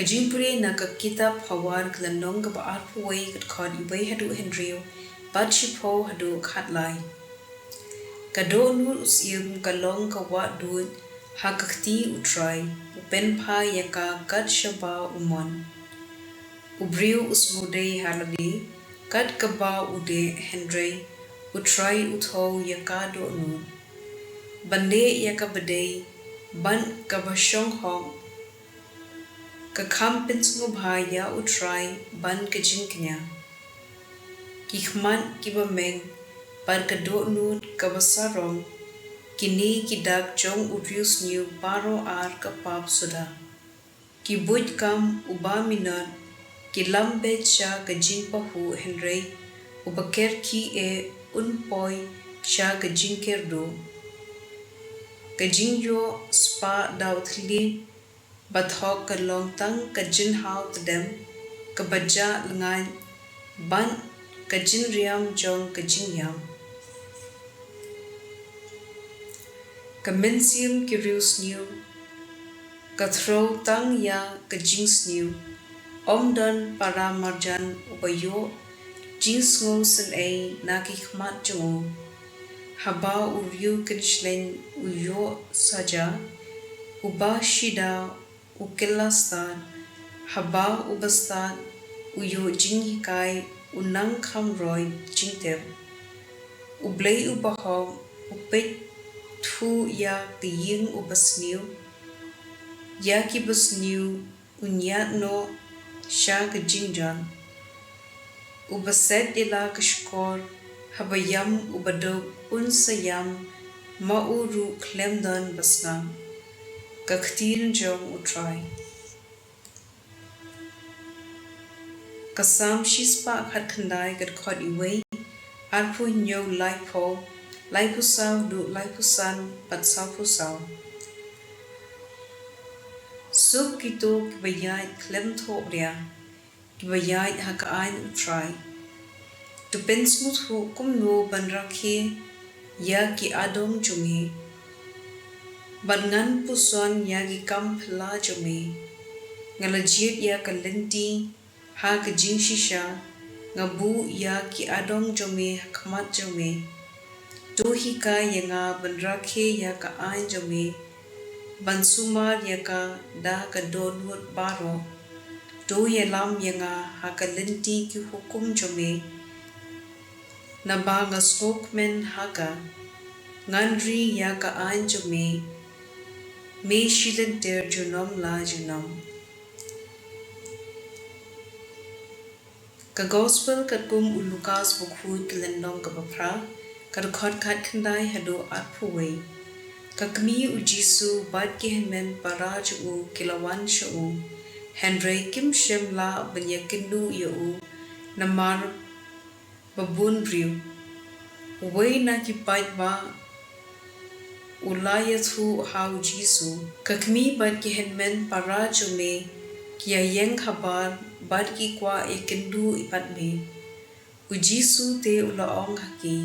Ka jingpule na ka kitab hawar klandong ka baar puway kat kod ibay hadu hendriyo bad shipo hadu khatlay. Ka do nur usiyum ka long ka wa duud ha kakti utray upen pa yaka kat shaba umon. Ubriyo usmuday haladi kat kaba ude hendray utray utho yaka do nur. Bande yaka baday ban kabasyong hong kakampin sungubhaya utray ban kajingknya. Kikman kibameng par kado nut kabasarong kini kidak jong utrius new baro ar kapap suda. Kibuj kam uba minat kilambe cha kajingpahu henry ubaker ki e unpoy cha kajingkerdo. Kajingyo spa dautli bathok ka long tang ka jin hao tadem ka baja lengan ban ka jin riam jong ka jing yam ka mensium ki rius new ka throw tang ya ka jing new omdan para marjan ubayo jing ngo sen ay naki khmat jong haba uryu kinshlen uyo saja uba shida ukilastan haba ubastan uyo jinghikai unang khamroy jingtem ublei ubahong upet thu ya kiying ubasniu ya kibasniu unyat no sha kajingjan ubaset ila kashkor habayam ubadog unsayam mauru klemdan basnam ka ktien jong utray. Kasam shispa khat khandai kat khod iway arpu nyo lai pusaw du lai pusan pat saw pusaw. Suk kito kibayay klem thok ria kibayay hakaan utray. Tupen smut hu kumno banrakhe ya ki adong jungi. Bangan puson ya ki kam phla jungi. Ngalajit ya kalenti ha ka jing shisha ngabu ya ki adong jungi hakmat jungi. Tuhika ya nga banrakhe ya ka ain jungi. Bansumar ya ka da ka donwut baro. Do ya lam ya nga ha kalenti ki hukum jungi. Naba nga smokeman haka ngandri ya ka anjome me shilanter junom la junom. Ka gospel kat kum ulukas bukhut kelendong ka bapra ka khot khat khandai hado arpuwe ka kmi u jisu bad ki henmen para ju kilawan shu henry kim shem la banyakindu yu namar babun briu way na ki bait ba ulaya thu hau jisu kakmi bad ki henmen para jume kia yeng khabar bad ki kwa ekendu ipat me u jisu te ulaong haki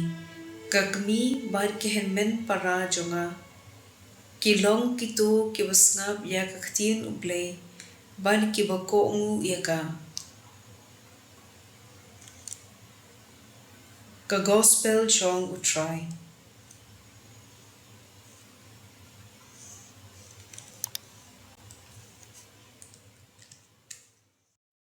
kakmi bad ki henmen para jonga kilong kito ki basngap ya ktien Blei bad ki bako ngu yaka. Ka gospel jong utray.